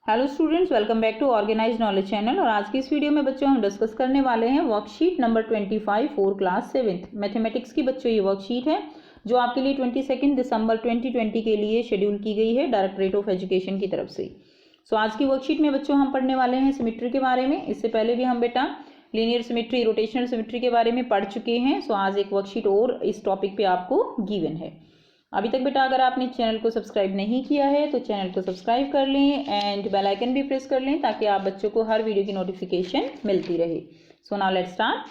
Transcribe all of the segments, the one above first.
Hello students, welcome back to organize knowledge channel. और आज की इस वीडियो में बच्चों हम डिस्कस करने वाले हैं worksheet number 25 for class 7th mathematics की। बच्चों ये वर्कशीट है जो आपके लिए 22 दिसंबर 2020 के लिए शेड्यूल की गई है डायरेक्टरेट ऑफ एजुकेशन की तरफ से। सो आज की वर्कशीट में बच्चों हम पढ़ने वाले हैं सिमेट्री के बारे में। इससे पहले भी हम बेटा लीनियर सिमेट्री, रोटेशनल सिमेट्री के बारे में पढ़ चुके हैं। सो आज एक वर्कशीट और इस टॉपिक पे आपको गिवन है। अभी तक बेटा अगर आपने चैनल को सब्सक्राइब नहीं किया है तो चैनल को सब्सक्राइब कर लें एंड बेल आइकन भी प्रेस कर लें ताकि आप बच्चों को हर वीडियो की नोटिफिकेशन मिलती रहे। So now let's start.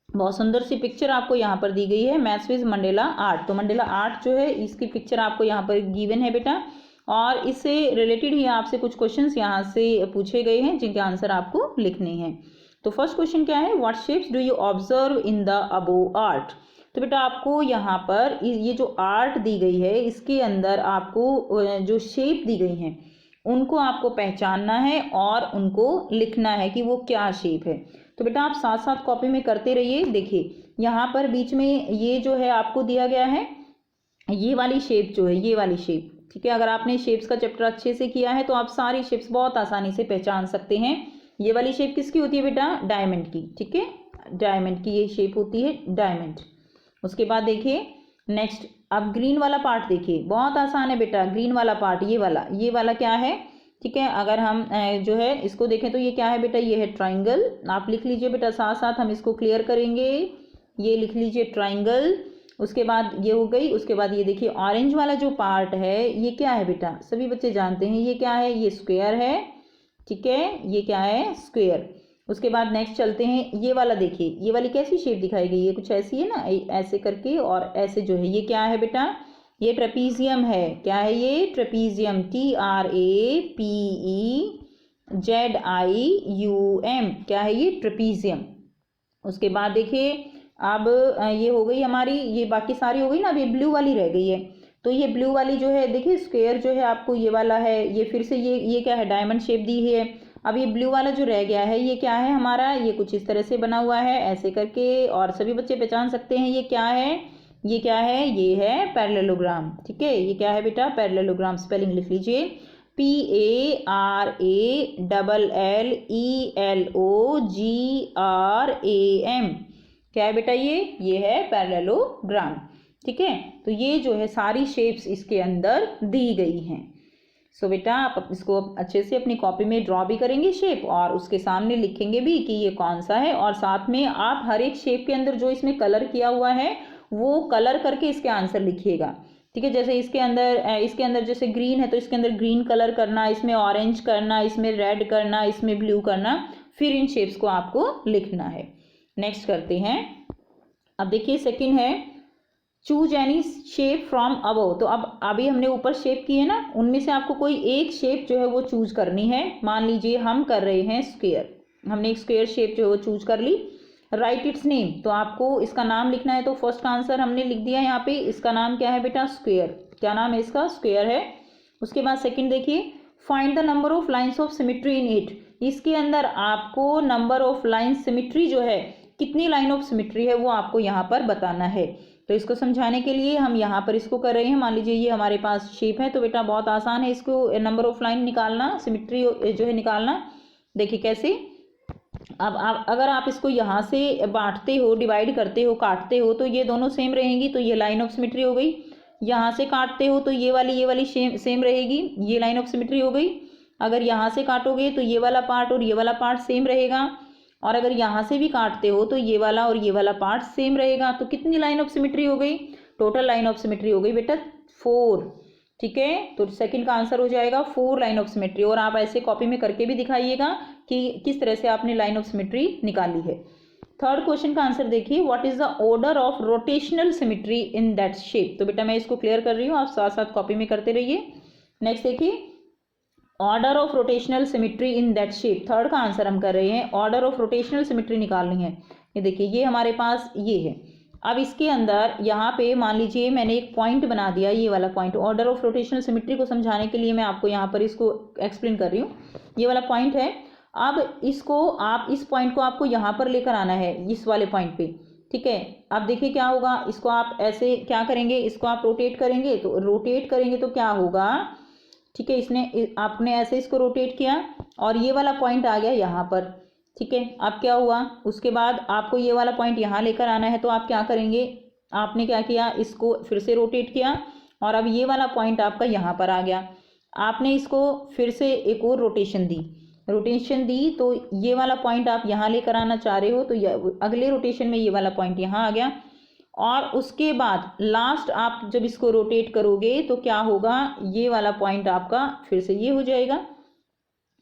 बहुत सुंदर सी पिक्चर आपको यहाँ पर दी गई है, मैथ्स विद मंडेला आर्ट। तो मंडेला आर्ट जो है इसकी पिक्चर आपको यहाँ पर गिवन है बेटा, और इससे रिलेटेड ही आपसे कुछ क्वेश्चंस यहाँ से पूछे गए हैं जिनके आंसर आपको लिखने हैं। तो फर्स्ट क्वेश्चन क्या है, what shapes do you observe in the above art. तो बेटा आपको यहाँ पर ये जो आर्ट दी गई है इसके अंदर आपको जो शेप दी गई हैं उनको आपको पहचानना है और उनको लिखना है कि वो क्या शेप है। तो बेटा आप साथ साथ कॉपी में करते रहिए। देखिए यहाँ पर बीच में ये जो है आपको दिया गया है, ये वाली शेप जो है, ये वाली शेप, ठीक है। अगर आपने शेप्स का चैप्टर अच्छे से किया है तो आप सारी शेप्स बहुत आसानी से पहचान सकते हैं। ये वाली शेप किसकी होती है बेटा, डायमंड की, ठीक है। डायमंड की ये शेप होती है, डायमंड। उसके बाद देखिए नेक्स्ट, अब ग्रीन वाला पार्ट देखिए, बहुत आसान है बेटा। ग्रीन वाला पार्ट ये वाला क्या है, ठीक है। अगर हम जो है इसको देखें तो ये क्या है बेटा, ये है ट्राइंगल। आप लिख लीजिए बेटा, साथ साथ हम इसको क्लियर करेंगे। ये लिख लीजिए ट्राइंगल। उसके बाद ये हो गई। उसके बाद ये देखिए ऑरेंज वाला जो पार्ट है ये क्या है बेटा, सभी बच्चे जानते हैं ये क्या है, ये स्क्वायर है, ठीक है। ये क्या है, स्क्वायर। उसके बाद नेक्स्ट चलते हैं, ये वाला देखिए, ये वाली कैसी शेप दिखाई गई है, कुछ ऐसी है ना, ऐसे करके और ऐसे जो है, ये क्या है बेटा, ये ट्रेपीजियम है। क्या है ये, ट्रेपीजियम, TRAPEZIUM, क्या है ये, ट्रेपीजियम। उसके बाद देखिए अब ये हो गई हमारी, ये बाकी सारी हो गई ना, अब ये ब्लू वाली रह गई है। तो ये ब्लू वाली जो है देखिए स्क्वायर जो है आपको ये वाला है, ये फिर से ये क्या है, डायमंड शेप दी है। अब ये ब्लू वाला जो रह गया है ये क्या है हमारा, ये कुछ इस तरह से बना हुआ है ऐसे करके, और सभी बच्चे पहचान सकते हैं ये क्या है, ये क्या है, ये है पैरेललोग्राम, ठीक है। ये क्या है बेटा, पैरेललोग्राम। स्पेलिंग लिख लीजिए, PARALLELOGRAM। क्या है बेटा, ये है पैरेललोग्राम, ठीक है। तो ये जो है सारी शेप्स इसके अंदर दी गई हैं। सो बेटा आप इसको अच्छे से अपनी कॉपी में ड्रॉ भी करेंगे शेप, और उसके सामने लिखेंगे भी कि ये कौन सा है, और साथ में आप हर एक शेप के अंदर जो इसमें कलर किया हुआ है वो कलर करके इसके आंसर लिखिएगा, ठीक है। जैसे इसके अंदर जैसे ग्रीन है तो इसके अंदर ग्रीन कलर करना, इसमें ऑरेंज करना, इसमें रेड करना, इसमें ब्लू करना, फिर इन शेप्स को आपको लिखना है। नेक्स्ट करते हैं। अब देखिए सेकंड है, choose any shape from above. तो अब अभी हमने ऊपर शेप की है ना, उनमें से आपको कोई एक शेप जो है वो चूज करनी है। मान लीजिए हम कर रहे हैं स्क्वायर, हमने एक स्क्वायर शेप जो है वो चूज कर ली। राइट इट्स नेम, तो आपको इसका नाम लिखना है। तो फर्स्ट का आंसर हमने लिख दिया यहाँ पे, इसका नाम क्या है बेटा, स्क्वायर। क्या नाम है इसका, स्क्वायर है। उसके बाद सेकंड देखिए, find the number of lines of symmetry in it. इसके अंदर आपको नंबर ऑफ लाइन सिमेट्री जो है, कितनी लाइन ऑफ सिमेट्री है वो आपको यहाँ पर बताना है। तो इसको समझाने के लिए हम यहाँ पर इसको कर रहे हैं। मान लीजिए ये हमारे पास शेप है, तो बेटा बहुत आसान है इसको नंबर ऑफ लाइन निकालना, सिमेट्री जो है निकालना। देखिए कैसे, अब आप अगर आप इसको यहाँ से बांटते हो, डिवाइड करते हो, काटते हो तो ये दोनों सेम रहेंगी, तो ये लाइन ऑफ सिमेट्री हो गई। यहाँ से काटते हो तो ये वाली सेम रहेगी, ये लाइन ऑफ सिमेट्री हो गई। अगर यहाँ से काटोगे तो ये वाला पार्ट और ये वाला पार्ट सेम रहेगा, और अगर यहाँ से भी काटते हो तो ये वाला और ये वाला पार्ट सेम रहेगा। तो कितनी लाइन ऑफ सिमेट्री हो गई, टोटल लाइन ऑफ सिमेट्री हो गई बेटा 4, ठीक है। तो सेकंड का आंसर हो जाएगा 4 लाइन ऑफ सिमेट्री। और आप ऐसे कॉपी में करके भी दिखाइएगा कि किस तरह से आपने लाइन ऑफ सिमेट्री निकाली है। थर्ड क्वेश्चन का आंसर देखिए, what is the order of rotational symmetry in that shape. तो बेटा मैं इसको क्लियर कर रही हूँ, आप साथ साथ कॉपी में करते रहिए। नेक्स्ट देखिए, order of rotational symmetry in that shape. Third का आंसर हम कर रहे हैं, ऑर्डर ऑफ रोटेशनल सिमेट्री निकालनी है। ये देखिए ये हमारे पास ये है। अब इसके अंदर यहाँ पे मान लीजिए मैंने एक पॉइंट बना दिया, ये वाला point. Order of rotational symmetry को समझाने के लिए मैं आपको यहाँ पर इसको एक्सप्लेन कर रही हूँ। ये वाला पॉइंट है, अब इसको आप इस पॉइंट को आपको यहाँ पर लेकर आना है, इस वाले पॉइंट पे, ठीक है। अब देखिए क्या होगा, इसको आप ऐसे क्या करेंगे, इसको आप रोटेट करेंगे, तो क्या होगा ठीक है, इसने आपने ऐसे इसको रोटेट किया और ये वाला पॉइंट आ गया यहाँ पर। ठीक है, अब क्या हुआ, उसके बाद आपको ये वाला पॉइंट यहाँ लेकर आना है, तो आप क्या करेंगे, आपने क्या किया, इसको फिर से रोटेट किया और अब ये वाला पॉइंट आपका यहाँ पर आ गया। आपने इसको फिर से एक और रोटेशन दी, तो ये वाला पॉइंट आप यहाँ लेकर आना चाह रहे हो, तो अगले रोटेशन में ये वाला पॉइंट यहाँ आ गया। और उसके बाद लास्ट आप जब इसको रोटेट करोगे तो क्या होगा, ये वाला पॉइंट आपका फिर से ये हो जाएगा।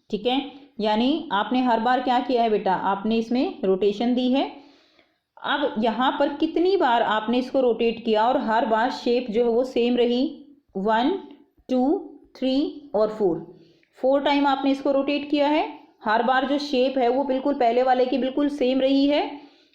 ठीक है, यानी आपने हर बार क्या किया है बेटा, आपने इसमें रोटेशन दी है। अब यहाँ पर कितनी बार आपने इसको रोटेट किया और हर बार शेप जो है वो सेम रही, 1 2 3 और 4 टाइम आपने इसको रोटेट किया है। हर बार जो शेप है वो बिल्कुल पहले वाले की बिल्कुल सेम रही है,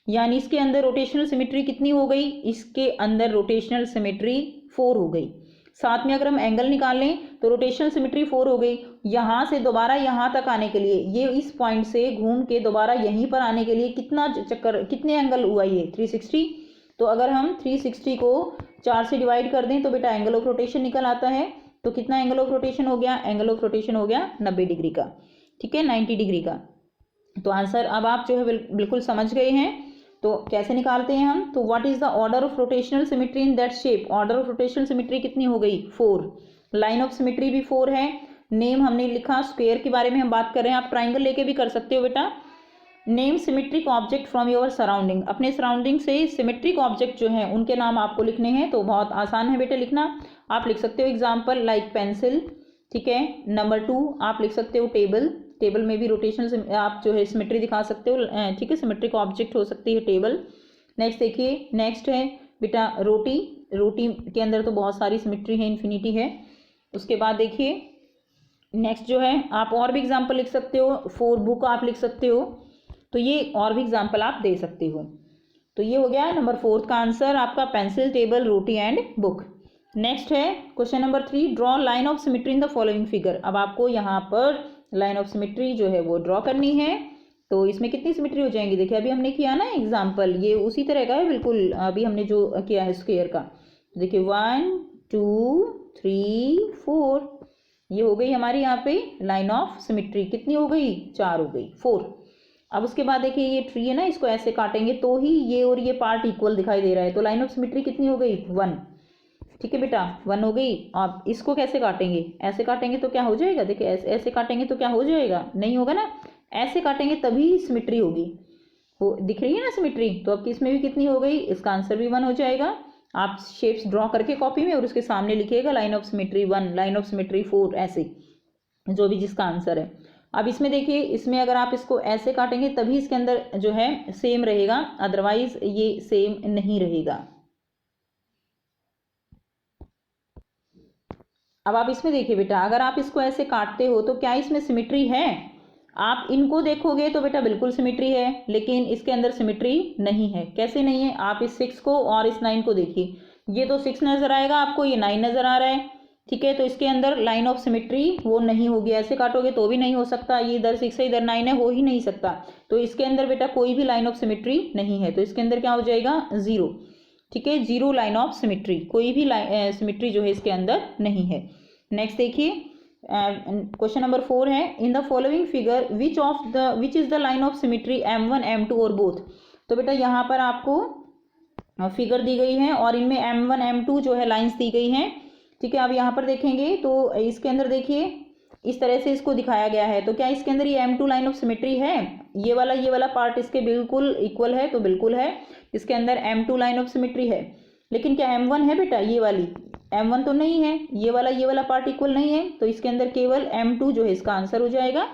यानी इसके अंदर रोटेशनल सिमेट्री कितनी हो गई, इसके अंदर रोटेशनल सिमेट्री 4 हो गई। साथ में अगर हम एंगल निकाल लें तो रोटेशनल सिमेट्री 4 हो गई। यहाँ से दोबारा यहाँ तक आने के लिए, ये इस पॉइंट से घूम के दोबारा यहीं पर आने के लिए कितना चक्कर, कितने एंगल हुआ, ये 360। तो अगर हम 360 को 4 से डिवाइड कर दें तो बेटा एंगल ऑफ रोटेशन निकल आता है। तो कितना एंगल ऑफ रोटेशन हो गया, एंगल ऑफ रोटेशन हो गया 90 डिग्री का। ठीक है, 90 डिग्री का। तो आंसर अब आप जो है बिल्कुल समझ गए हैं। तो कैसे निकालते हैं हम, तो what is the order of rotational symmetry in that shape, order of rotational symmetry कितनी हो गई, 4। लाइन ऑफ सिमेट्री भी 4 है। नेम हमने लिखा, स्क्वायर के बारे में हम बात कर रहे हैं, आप ट्राइंगल लेके भी कर सकते हो बेटा। Name symmetric object from your surrounding, अपने सराउंडिंग से सिमेट्रिक ऑब्जेक्ट जो है उनके नाम आपको लिखने हैं। तो बहुत आसान है बेटा लिखना, आप लिख सकते हो एग्जाम्पल लाइक पेंसिल। ठीक है, नंबर 2 आप लिख सकते हो टेबल में भी रोटेशन आप जो है सिमेट्री दिखा सकते हो। ठीक है, सिमेट्रिक ऑब्जेक्ट हो सकती है टेबल। नेक्स्ट देखिए, नेक्स्ट है बेटा रोटी के अंदर तो बहुत सारी सिमेट्री है, इन्फिनिटी है। उसके बाद देखिए नेक्स्ट जो है, आप और भी एग्जाम्पल लिख सकते हो, 4 बुक आप लिख सकते हो। तो ये और भी एग्जाम्पल आप दे सकते हो। तो ये हो गया नंबर 4 का आंसर आपका, pencil, table, roti and book. Next है question number 3, draw line of symmetry in the following figure. अब आपको यहाँ पर लाइन ऑफ सिमेट्री जो है वो ड्रॉ करनी है। तो इसमें कितनी सिमेट्री हो जाएंगी, देखिए अभी हमने किया ना एग्जाम्पल, ये उसी तरह का है बिल्कुल, अभी हमने जो किया है स्क्वायर का। देखिए 1 2 3 4, ये हो गई हमारी यहाँ पे लाइन ऑफ सिमेट्री। कितनी हो गई, 4 हो गई, 4। अब उसके बाद देखिए ये ट्री है ना, इसको ऐसे काटेंगे तो ही ये और ये पार्ट इक्वल दिखाई दे रहा है, तो लाइन ऑफ सिमेट्री कितनी हो गई, 1। ठीक है बेटा, 1 हो गई। आप इसको कैसे काटेंगे, ऐसे काटेंगे तो क्या हो जाएगा, देखिए ऐसे काटेंगे तो क्या हो जाएगा, नहीं होगा ना, ऐसे काटेंगे तभी सिमेट्री होगी। वो दिख रही है ना सिमेट्री, तो अब इसमें भी कितनी हो गई, इसका आंसर भी 1 हो जाएगा। आप शेप्स ड्रॉ करके कॉपी में और उसके सामने लिखिएगा line of symmetry 1, line of symmetry 4, ऐसे जो भी जिसका आंसर है। अब इसमें देखिए, इसमें अगर आप इसको ऐसे काटेंगे तभी इसके अंदर जो है सेम रहेगा, अदरवाइज ये सेम नहीं रहेगा। अब आप इसमें देखिए बेटा, अगर आप इसको ऐसे काटते हो तो क्या इसमें सिमेट्री है, आप इनको देखोगे तो बेटा बिल्कुल सिमेट्री है, लेकिन इसके अंदर सिमेट्री नहीं है। कैसे नहीं है, आप इस 6 को और इस 9 को देखिए, ये तो 6 नजर आएगा आपको, ये 9 नजर आ रहा है। ठीक है, तो इसके अंदर लाइन ऑफ सिमेट्री वो नहीं होगी, ऐसे काटोगे तो भी नहीं हो सकता, ये इधर 6 है इधर 9 है, हो ही नहीं सकता। तो इसके अंदर बेटा कोई भी लाइन ऑफ सिमेट्री नहीं है, तो इसके अंदर क्या हो जाएगा, 0। ठीक है, 0 लाइन ऑफ सिमेट्री, कोई भी सिमेट्री जो है इसके अंदर नहीं है। नेक्स्ट देखिए, क्वेश्चन नंबर 4 है, इन the following figure which is the line of symmetry M1 M2 और बोथ। तो बेटा यहाँ पर आपको फिगर दी गई है और इनमें M1 M2 जो है लाइंस दी गई हैं। ठीक है, अब यहाँ पर देखेंगे तो इसके अंदर देखिए इस तरह से इसको दिखाया गया है। तो क्या इसके अंदर ये M2 लाइन ऑफ सिमेट्री है, ये वाला पार्ट इसके बिल्कुल इक्वल है, तो बिल्कुल है, इसके अंदर M2 लाइन ऑफ सिमेट्री है। लेकिन क्या M1 है बेटा, ये वाली M1 तो नहीं है, ये वाला पार्ट इक्वल नहीं है, तो इसके अंदर केवल M2 जो है इसका आंसर हो जाएगा।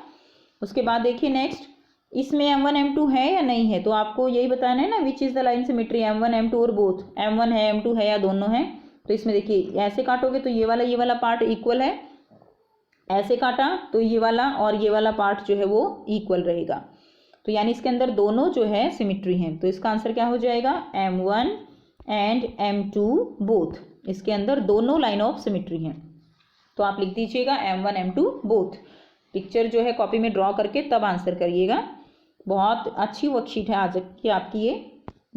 उसके बाद देखिए नेक्स्ट, इसमें M1 M2 है या नहीं है, तो आपको यही बताना है ना, which is the line symmetry M1 M2 और बोथ, M1 है M2 है या दोनों है। तो इसमें देखिए ऐसे काटोगे तो ये वाला पार्ट इक्वल है, ऐसे काटा तो ये वाला और ये वाला पार्ट जो है वो इक्वल रहेगा। तो यानी इसके अंदर दोनों जो है सिमेट्री हैं, तो इसका आंसर क्या हो जाएगा, M1 एंड M2 बोथ, इसके अंदर दोनों लाइन ऑफ सिमेट्री हैं। तो आप लिख दीजिएगा M1 M2 बोथ, पिक्चर जो है कॉपी में ड्रॉ करके तब आंसर करिएगा। बहुत अच्छी वर्कशीट है आज की आपकी ये।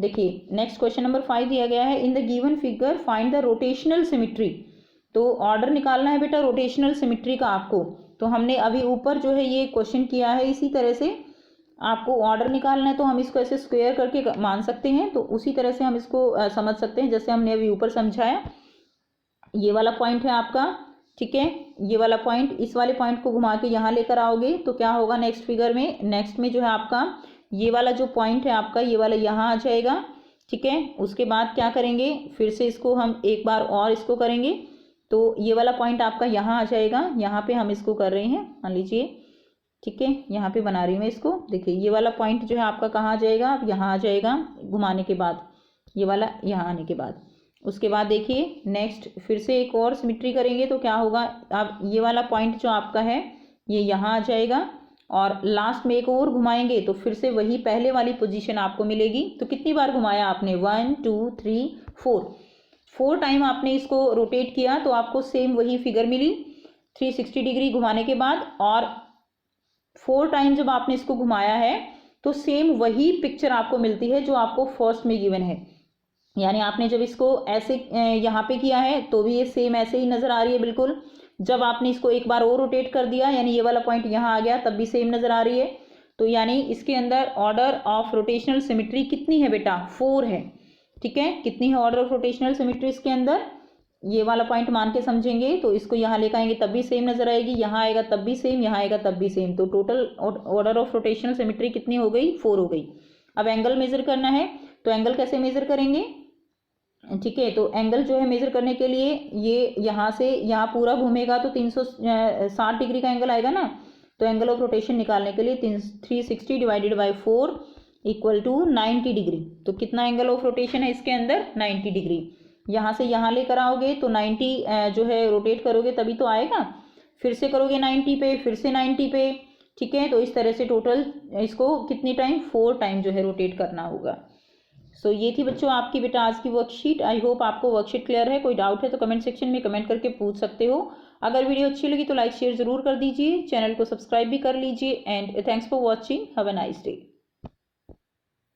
देखिए नेक्स्ट क्वेश्चन नंबर 5 दिया गया है, in the given figure find the rotational symmetry. तो ऑर्डर निकालना है बेटा रोटेशनल सिमेट्री का आपको। तो हमने अभी ऊपर जो है ये क्वेश्चन किया है, इसी तरह से आपको ऑर्डर निकालना है, तो हम इसको ऐसे स्क्वायर करके मान सकते हैं। तो उसी तरह से हम इसको समझ सकते हैं जैसे हमने अभी ऊपर समझाया। ये वाला पॉइंट है आपका, ठीक है, ये वाला पॉइंट, इस वाले पॉइंट को घुमा के यहाँ लेकर आओगे तो क्या होगा नेक्स्ट फिगर में, नेक्स्ट में जो है आपका ये वाला जो पॉइंट है आपका, ये वाला यहाँ आ जाएगा, ठीक है। उसके बाद क्या करेंगे, फिर से इसको हम एक बार और इसको करेंगे, तो ये वाला पॉइंट आपका यहाँ आ जाएगा। यहाँ पे हम इसको कर रहे हैं, मान लीजिए, ठीक है, यहाँ पे बना रही हूँ मैं इसको। देखिए ये वाला पॉइंट जो है आपका कहाँ आ जाएगा, अब यहाँ आ जाएगा घुमाने के बाद, ये वाला यहाँ आने के बाद। उसके बाद देखिए नेक्स्ट फिर से एक और सिमेट्री करेंगे तो क्या होगा, अब ये वाला पॉइंट जो आपका है ये यहाँ आ जाएगा, और लास्ट में एक और घुमाएंगे तो फिर से वही पहले वाली पोजीशन आपको मिलेगी। तो कितनी बार घुमाया आपने, 1 2 3 4 टाइम आपने इसको रोटेट किया तो आपको सेम वही फिगर मिली 360 डिग्री घुमाने के बाद। और 4 टाइम जब आपने इसको घुमाया है तो सेम वही पिक्चर आपको मिलती है जो आपको फर्स्ट में गिवन है। यानी आपने जब इसको ऐसे यहाँ पे किया है तो भी ये सेम ऐसे ही नज़र आ रही है बिल्कुल। जब आपने इसको एक बार और रोटेट कर दिया यानी ये वाला पॉइंट यहाँ आ गया तब भी सेम नज़र आ रही है। तो यानी इसके अंदर ऑर्डर ऑफ रोटेशनल सिमेट्री कितनी है बेटा, 4 है, ठीक है। कितनी है ऑर्डर ऑफ रोटेशनल सिमेट्री इसके अंदर, ये वाला पॉइंट मान के समझेंगे तो इसको यहाँ लेकर आएंगे तब भी सेम नजर आएगी, यहाँ आएगा तब भी सेम, यहाँ आएगा तब भी सेम। तो total order of rotational symmetry कितनी हो गई, 4 हो गई। अब एंगल मेजर करना है तो एंगल कैसे मेजर करेंगे, ठीक है। तो एंगल जो है मेजर करने के लिए ये यहाँ से यहाँ पूरा घूमेगा तो 360 डिग्री का एंगल आएगा ना। तो एंगल ऑफ रोटेशन निकालने के लिए 360 divided by 4 equal to 90 degree. तो कितना एंगल ऑफ रोटेशन है इसके अंदर, 90 डिग्री। यहाँ से यहाँ लेकर आओगे तो 90 जो है रोटेट करोगे तभी तो आएगा, फिर से करोगे 90 पे, फिर से 90 पे, ठीक है। तो इस तरह से टोटल इसको कितनी टाइम, 4 टाइम जो है रोटेट करना होगा। सो ये थी बच्चों आपकी बेटा आज की वर्कशीट। आई होप आपको वर्कशीट क्लियर है। कोई डाउट है तो कमेंट सेक्शन में कमेंट करके पूछ सकते हो। अगर वीडियो अच्छी लगी तो लाइक शेयर जरूर कर दीजिए, चैनल को सब्सक्राइब भी कर लीजिए। And thanks for watching, have a nice day.